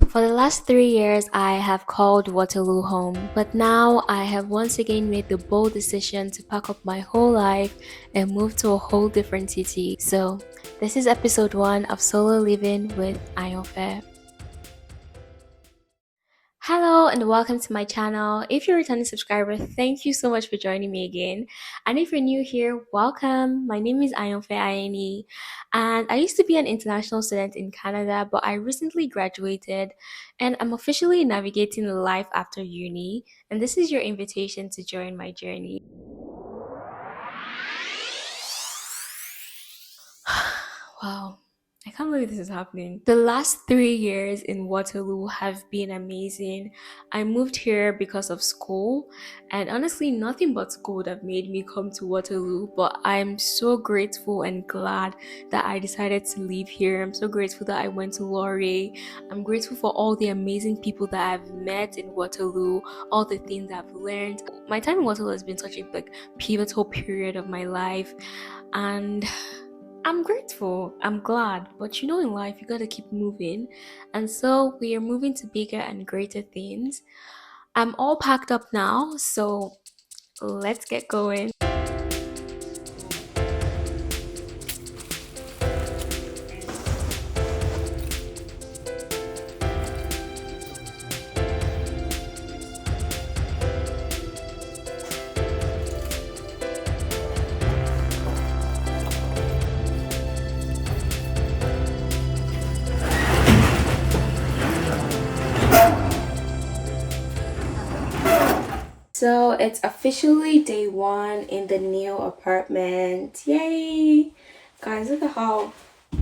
For the last 3 years, I have called Waterloo home, but now I have once again made the bold decision to pack up my whole life and move to a whole different city. So, this is episode 1 of Solo Living with Ayanfe. Hello and welcome to my channel. If you're a returning subscriber, thank you so much for joining me again. And if you're new here, welcome. My name is Ayanfe Ayeni, and I used to be an international student in Canada, but I recently graduated and I'm officially navigating life after uni. And this is your invitation to join my journey. Wow. I can't believe this is happening. The last 3 years in Waterloo have been amazing. I moved here because of school, and honestly, nothing but school would have made me come to Waterloo. But I'm so grateful and glad that I decided to live here. I'm so grateful that I went to Laurier. I'm grateful for all the amazing people that I've met in Waterloo, all the things I've learned. My time in Waterloo has been such a pivotal period of my life, and I'm grateful, I'm glad, but in life you gotta keep moving, and so we are moving to bigger and greater things. I'm all packed up now, so let's get going. So it's officially day 1 in the new apartment. Yay! Guys, look at how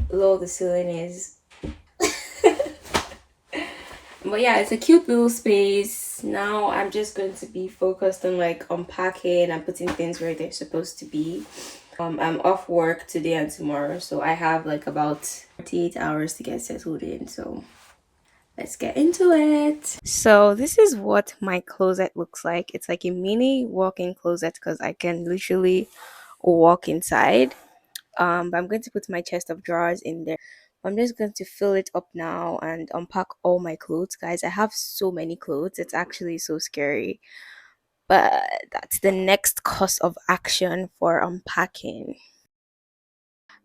low the ceiling is. But yeah, it's a cute little space. Now I'm just going to be focused on unpacking and putting things where they're supposed to be. I'm off work today and tomorrow, so I have about 48 hours to get settled in. So let's get into it. So this is what my closet looks like. It's like a mini walk-in closet because I can literally walk inside. But I'm going to put my chest of drawers in there. I'm just going to fill it up now and unpack all my clothes. Guys, I have so many clothes. It's actually so scary. But that's the next course of action for unpacking.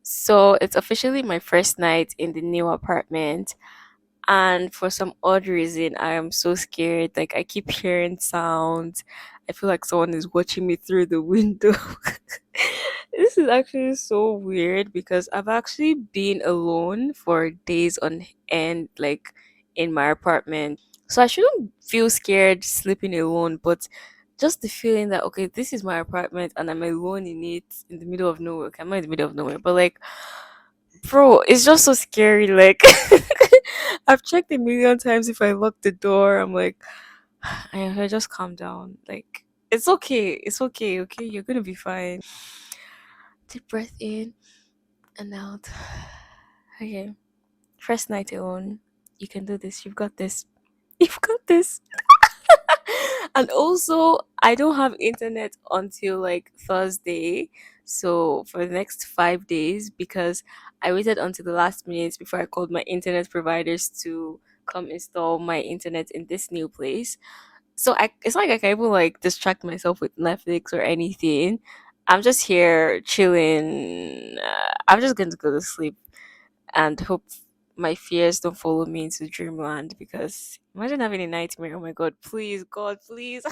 So it's officially my first night in the new apartment, and for some odd reason I am so scared. Like, I keep hearing sounds. I feel like someone is watching me through the window. This is actually so weird because I've actually been alone for days on end, like in my apartment. So I shouldn't feel scared sleeping alone, but just the feeling that okay, this is my apartment and I'm alone in it in the middle of nowhere. Okay, I'm not in the middle of nowhere, but bro, it's just so scary. Like, I've checked a million times if I lock the door. I'm like, I just calm down. Like, it's okay. It's okay. Okay, you're gonna be fine. Deep breath in and out. Okay, first night alone. You can do this. You've got this. You've got this. And also, I don't have internet until Thursday. So for the next 5 days, because I waited until the last minute before I called my internet providers to come install my internet in this new place. So it's not like I can even distract myself with Netflix or anything. I'm just here chilling. I'm just going to go to sleep and hope my fears don't follow me into dreamland, because imagine having a nightmare. Oh my god, please, God, please.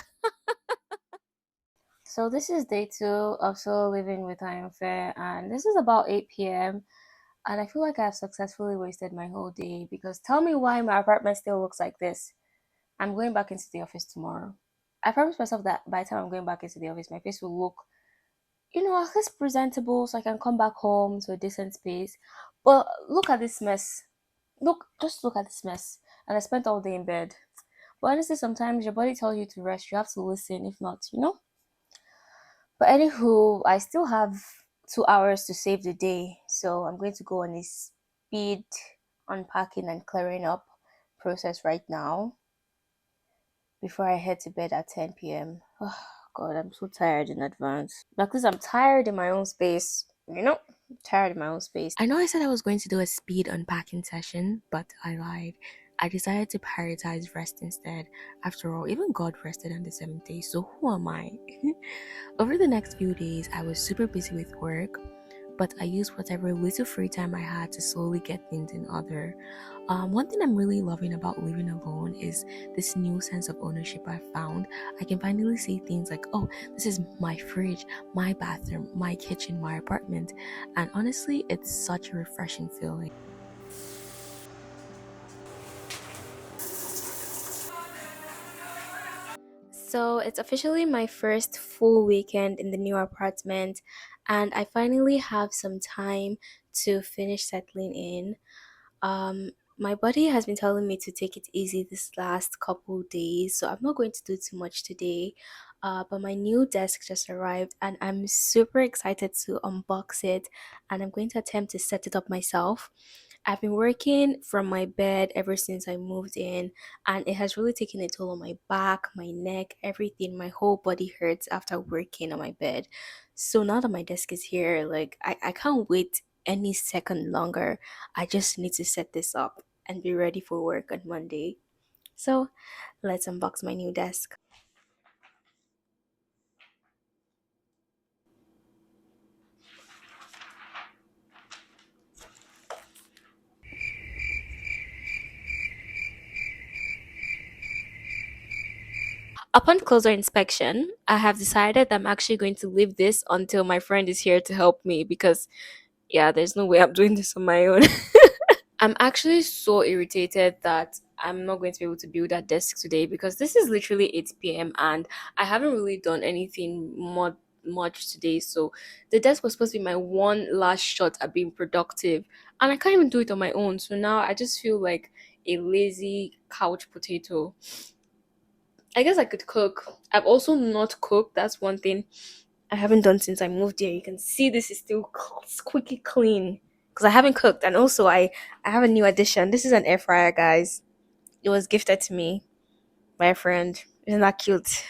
So this is day 2 of solo living with Ayanfe, and this is about 8 p.m. and I feel like I've successfully wasted my whole day, because tell me why my apartment still looks like this. I'm going back into the office tomorrow. I promised myself that by the time I'm going back into the office, my face will look, at least presentable, so I can come back home to a decent space. But look at this mess. Just look at this mess. And I spent all day in bed. But honestly, sometimes your body tells you to rest. You have to listen. If not. But anywho, I still have 2 hours to save the day. So I'm going to go on a speed unpacking and clearing up process right now before I head to bed at 10 p.m. Oh, God, I'm so tired in advance. Because I'm tired in my own space. Tired in my own space. I know I said I was going to do a speed unpacking session, but I lied. I decided to prioritize rest instead. After all, even God rested on the seventh day, so who am I? Over the next few days, I was super busy with work, but I used whatever little free time I had to slowly get things in order. One thing I'm really loving about living alone is this new sense of ownership I found. I can finally say things like, oh, this is my fridge, my bathroom, my kitchen, my apartment. And honestly, it's such a refreshing feeling. So it's officially my first full weekend in the new apartment, and I finally have some time to finish settling in. My body has been telling me to take it easy this last couple days, so I'm not going to do too much today. But my new desk just arrived, and I'm super excited to unbox it, and I'm going to attempt to set it up myself. I've been working from my bed ever since I moved in, and it has really taken a toll on my back, my neck, everything. My whole body hurts after working on my bed. So now that my desk is here, like I can't wait any second longer. I just need to set this up and be ready for work on Monday. So let's unbox my new desk. Upon closer inspection, I have decided I'm actually going to leave this until my friend is here to help me because, yeah, there's no way I'm doing this on my own. I'm actually so irritated that I'm not going to be able to build that desk today because this is literally 8 p.m. and I haven't really done anything much today. So the desk was supposed to be my one last shot at being productive, and I can't even do it on my own. So now I just feel like a lazy couch potato. I guess I could cook. I've also not cooked. That's one thing I haven't done since I moved here. You can see this is still squeaky clean because I haven't cooked, and also I have a new addition. This is an air fryer, guys. It was gifted to me by a friend. Isn't that cute?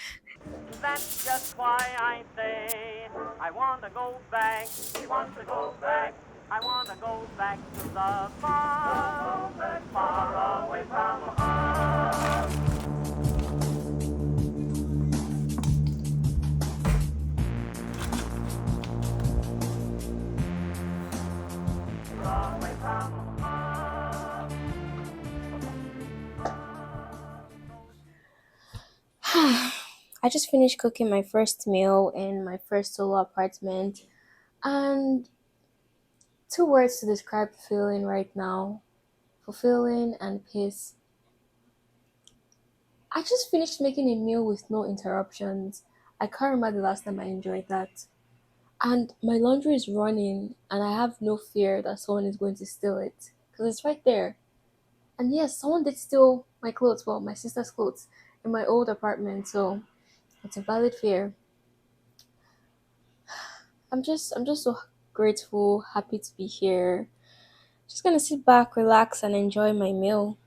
That's just why I say I want to go back. We want to go back. I want to go back to the farm, far away from home. Far away from home. I just finished cooking my first meal in my first solo apartment, and two words to describe the feeling right now: fulfilling and peace. I just finished making a meal with no interruptions. I can't remember the last time I enjoyed that. And my laundry is running, and I have no fear that someone is going to steal it because it's right there. And yes, someone did steal my clothes, well, my sister's clothes, in my old apartment, so it's a valid fear. I'm just so grateful, happy to be here. Just gonna sit back, relax, and enjoy my meal.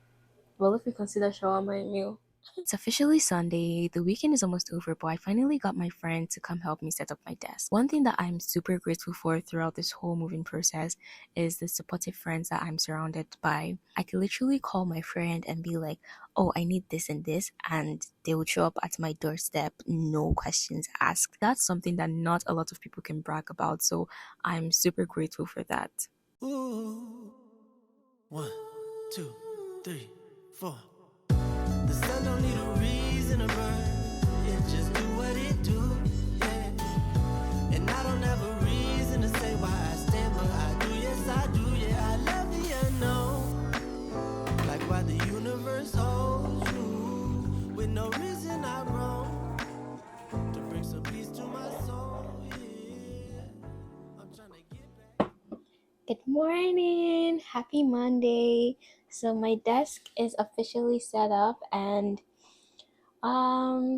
Well, if you consider shawarma a meal. It's officially Sunday. The weekend is almost over, but I finally got my friend to come help me set up my desk. One thing that I'm super grateful for throughout this whole moving process is the supportive friends that I'm surrounded by. I can literally call my friend and be like, oh, I need this and this, and they would show up at my doorstep, no questions asked. That's something that not a lot of people can brag about, so I'm super grateful for that. Ooh. One, two, three, four. The sun don't need a reason to burn. It just do what it do. Yeah. And I don't have a reason to say why I stand, but I do. Yes, I do. Yeah, I love the unknown. Like why the universe holds you with no reason I wrong to bring some peace to my soul. Yeah. I'm trying to get back. Good morning. Happy Monday. So my desk is officially set up, and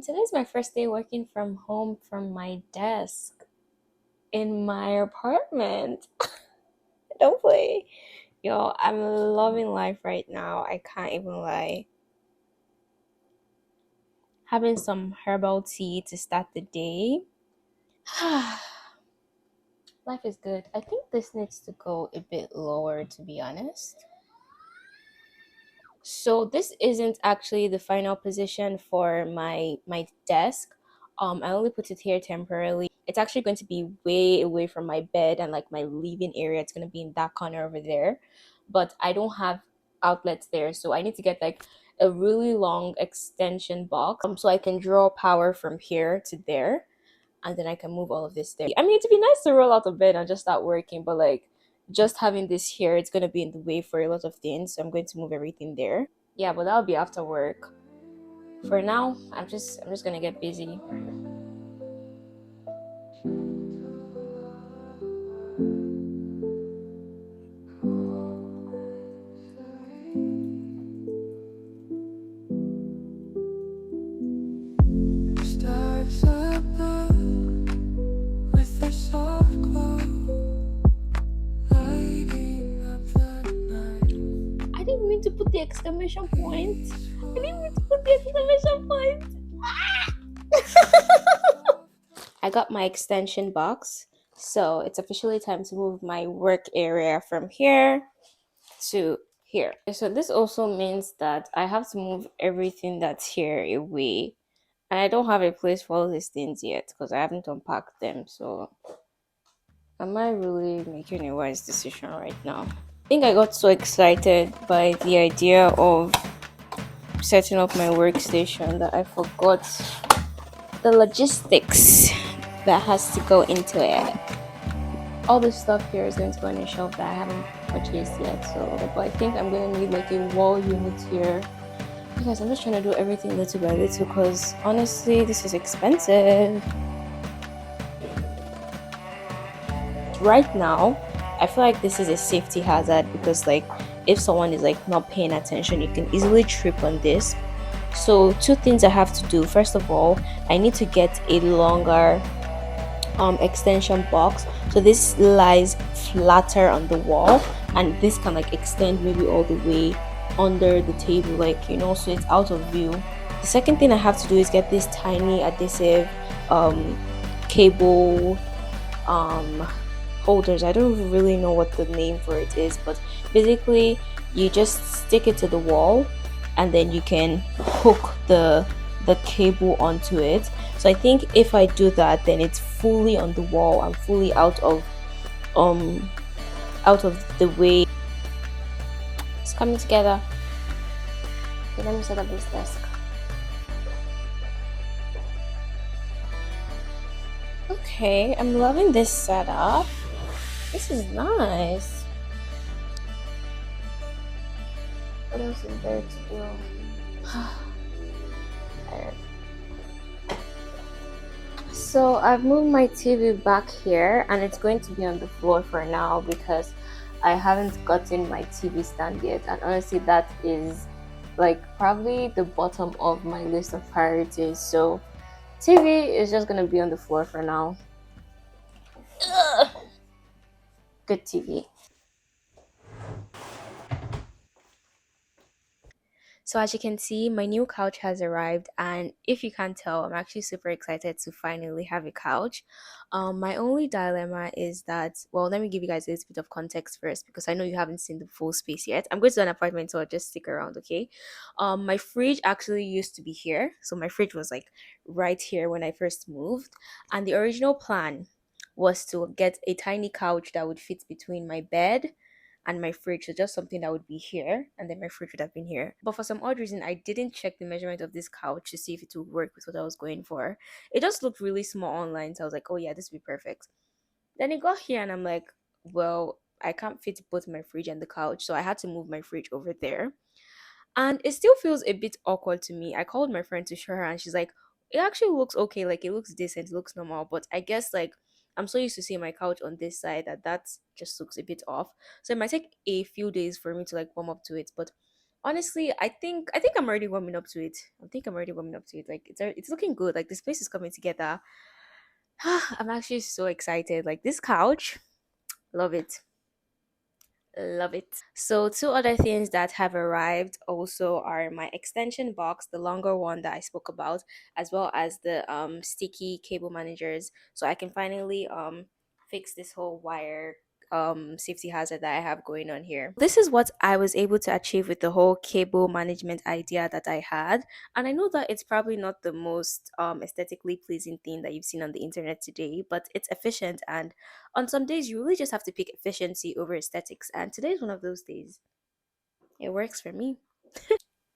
today's my first day working from home from my desk in my apartment. Don't play. Yo, I'm loving life right now. I can't even lie. Having some herbal tea to start the day. Life is good. I think this needs to go a bit lower, to be honest. So this isn't actually the final position for my desk. I only put it here temporarily. It's actually going to be way away from my bed and like my living area. It's going to be in that corner over there. But I don't have outlets there, so I need to get like a really long extension box so I can draw power from here to there, and then I can move all of this there. I mean, it'd be nice to roll out of bed and just start working, but like just having this here, it's gonna be in the way for a lot of things. So I'm going to move everything there. Yeah, but that'll be after work. For now, I'm just gonna get busy. Stars are blue with their soft glow, lighting up the night. I didn't mean to put the exclamation point. I didn't mean to put the exclamation point. I got my extension box. So it's officially time to move my work area from here to here. So this also means that I have to move everything that's here away. And I don't have a place for all these things yet because I haven't unpacked them. So am I really making a wise decision right now? I think I got so excited by the idea of setting up my workstation that I forgot the logistics that has to go into it. All this stuff here is going to go on a shelf that I haven't purchased yet. So, but I think I'm gonna need like a wall unit here because I'm just trying to do everything little by little. Because honestly, this is expensive. Right now, I feel like this is a safety hazard because like if someone is like not paying attention, you can easily trip on this. So two things I have to do. First of all, I need to get a longer extension box, so this lies flatter on the wall and this can like extend maybe all the way under the table, like so it's out of view. The second thing I have to do is get this tiny adhesive um cable um holders. I don't really know what the name for it is, but basically you just stick it to the wall and then you can hook the cable onto it. So I think if I do that, then it's fully on the wall and fully um out of the way. It's coming together. Okay, let me set up this desk. Okay, I'm loving this setup. This is nice. What else is there to do? Tired. So I've moved my TV back here and it's going to be on the floor for now because I haven't gotten my TV stand yet, and honestly that is like probably the bottom of my list of priorities. So TV is just gonna be on the floor for now. Ugh. Good TV. So as you can see, my new couch has arrived, and if you can't tell, I'm actually super excited to finally have a couch. My only dilemma is that, well, let me give you guys a little bit of context first because I know you haven't seen the full space yet. I'm going to an apartment, so just stick around, okay? My fridge actually used to be here, so my fridge was like right here when I first moved, and the original plan was to get a tiny couch that would fit between my bed and my fridge. So just something that would be here, and then my fridge would have been here. But for some odd reason, I didn't check the measurement of this couch to see if it would work with what I was going for. It just looked really small online, so I was like, oh yeah, this would be perfect. Then it got here, and I'm like, well, I can't fit both my fridge and the couch, so I had to move my fridge over there. And it still feels a bit awkward to me. I called my friend to show her, and she's like, it actually looks okay, like it looks decent, it looks normal. But I guess like I'm so used to seeing my couch on this side that just looks a bit off. So it might take a few days for me to like warm up to it. But honestly, I think I'm already warming up to it. I think I'm already warming up to it. Like it's looking good. Like this place is coming together. I'm actually so excited. Like this couch, love it. Love it. So, two other things that have arrived also are my extension box, the longer one that I spoke about, as well as the sticky cable managers. So I can finally fix this whole wire safety hazard that I have going on here. This is what I was able to achieve with the whole cable management idea that I had. And I know that it's probably not the most aesthetically pleasing thing that you've seen on the internet today, but it's efficient. And on some days, you really just have to pick efficiency over aesthetics. And today's one of those days. It works for me.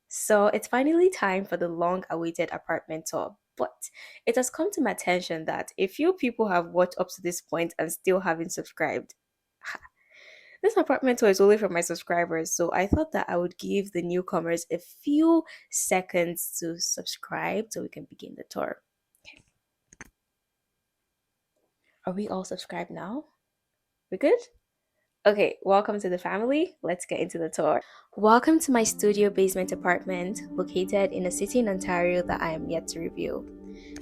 So it's finally time for the long awaited apartment tour. But it has come to my attention that a few people have watched up to this point and still haven't subscribed. This apartment tour is only for my subscribers, so I thought that I would give the newcomers a few seconds to subscribe so we can begin the tour. Okay. Are we all subscribed now? We good? Okay, welcome to the family. Let's get into the tour. Welcome to my studio basement apartment located in a city in Ontario that I am yet to reveal.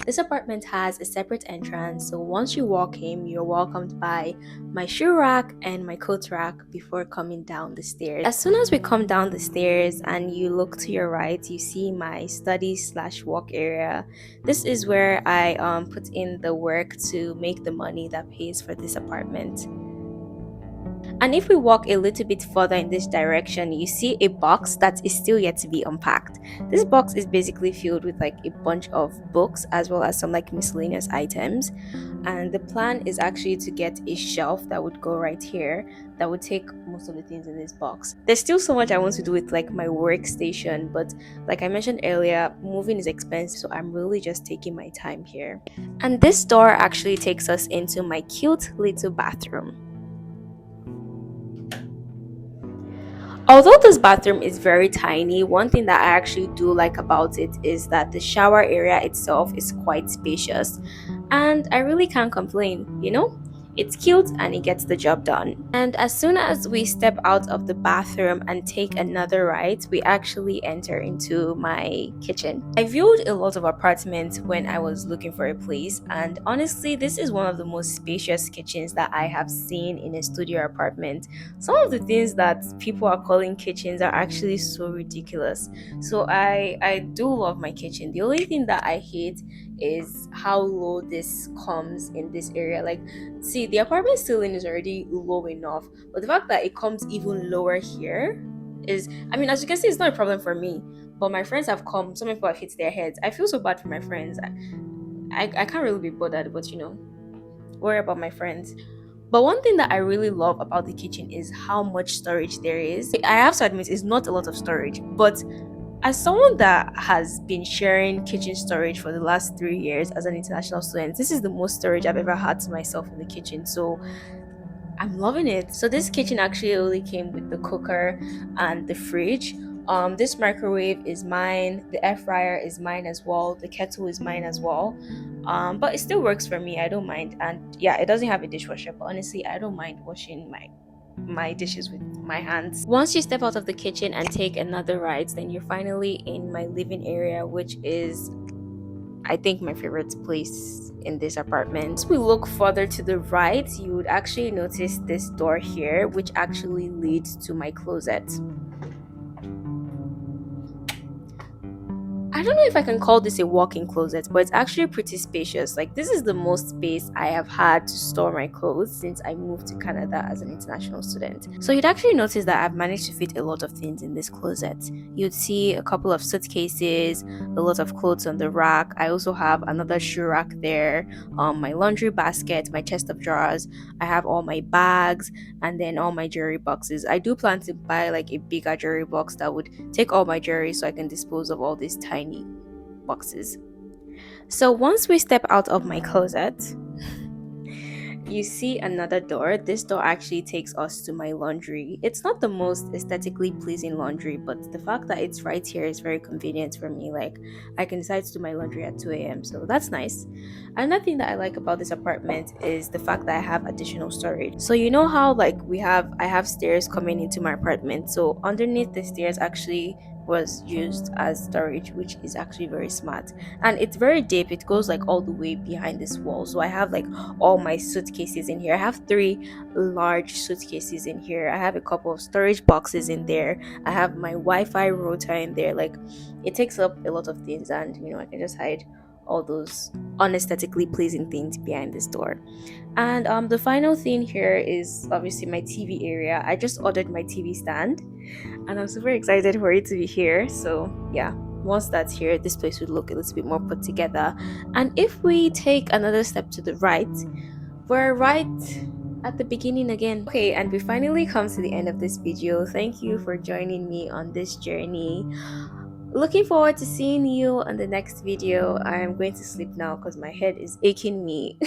This apartment has a separate entrance, so once you walk in, you're welcomed by my shoe rack and my coat rack before coming down the stairs. As soon as we come down the stairs and you look to your right, you see my study slash work area. This is where I put in the work to make the money that pays for this apartment. And if we walk a little bit further in this direction, you see a box that is still yet to be unpacked. This box is basically filled with like a bunch of books as well as some like miscellaneous items. And the plan is actually to get a shelf that would go right here that would take most of the things in this box. There's still so much I want to do with like my workstation, but like I mentioned earlier, moving is expensive, so I'm really just taking my time here. And this door actually takes us into my cute little bathroom. Although this bathroom is very tiny, one thing that I actually do like about it is that the shower area itself is quite spacious. And I really can't complain, you know? It's cute and it gets the job done. And as soon as we step out of the bathroom and take another right, we actually enter into my kitchen. I viewed a lot of apartments when I was looking for a place, and honestly, this is one of the most spacious kitchens that I have seen in a studio apartment. Some of the things that people are calling kitchens are actually so ridiculous. So I do love my kitchen. The only thing that I hate is how low this comes in this area. Like, see, the apartment ceiling is already low enough, but the fact that it comes even lower here is, I mean, as you can see, it's not a problem for me. But my friends have come, some people have hit their heads. I feel so bad for my friends. I can't really be bothered, but worry about my friends. But one thing that I really love about the kitchen is how much storage there is. I have to admit, it's not a lot of storage, but as someone that has been sharing kitchen storage for the last 3 years as an international student, this is the most storage I've ever had to myself in the kitchen. So I'm loving it. So this kitchen actually only came with the cooker and the fridge. This microwave is mine. The air fryer is mine as well. The kettle is mine as well. But it still works for me. I don't mind. And yeah, it doesn't have a dishwasher, but honestly, I don't mind washing my dishes with my hands. Once you step out of the kitchen and take another right, then you're finally in my living area, which is, I think, my favorite place in this apartment. As we look further to the right, you would actually notice this door here, which actually leads to my closet. I don't know if I can call this a walk-in closet, but it's actually pretty spacious. Like, this is the most space I have had to store my clothes since I moved to Canada as an international student. So you'd actually notice that I've managed to fit a lot of things in this closet. You'd see a couple of suitcases, a lot of clothes on the rack. I also have another shoe rack there, my laundry basket, my chest of drawers. I have all my bags and then all my jewelry boxes. I do plan to buy like a bigger jewelry box that would take all my jewelry so I can dispose of all these tiny boxes. So once we step out of my closet, you see another door. This door actually takes us to my laundry. It's not the most aesthetically pleasing laundry, but the fact that it's right here is very convenient for me. Like, I can decide to do my laundry at 2 a.m., so that's nice. Another thing that I like about this apartment is the fact that I have additional storage. So you know how like I have stairs coming into my apartment. So underneath the stairs actually was used as storage, which is actually very smart. And it's very deep. It goes like all the way behind this wall. So I have like all my suitcases in here. I have 3 large suitcases in here. I have a couple of storage boxes in there. I have my Wi-Fi router in there. Like, it takes up a lot of things, and I can just hide all those unesthetically pleasing things behind this door. And the final thing here is obviously my TV area. I just ordered my TV stand and I'm super excited for it to be here. So yeah, once that's here, this place would look a little bit more put together. And if we take another step to the right, we're right at the beginning again. Okay, and we finally come to the end of this video. Thank you for joining me on this journey. Looking forward to seeing you on the next video. I am going to sleep now because my head is aching me.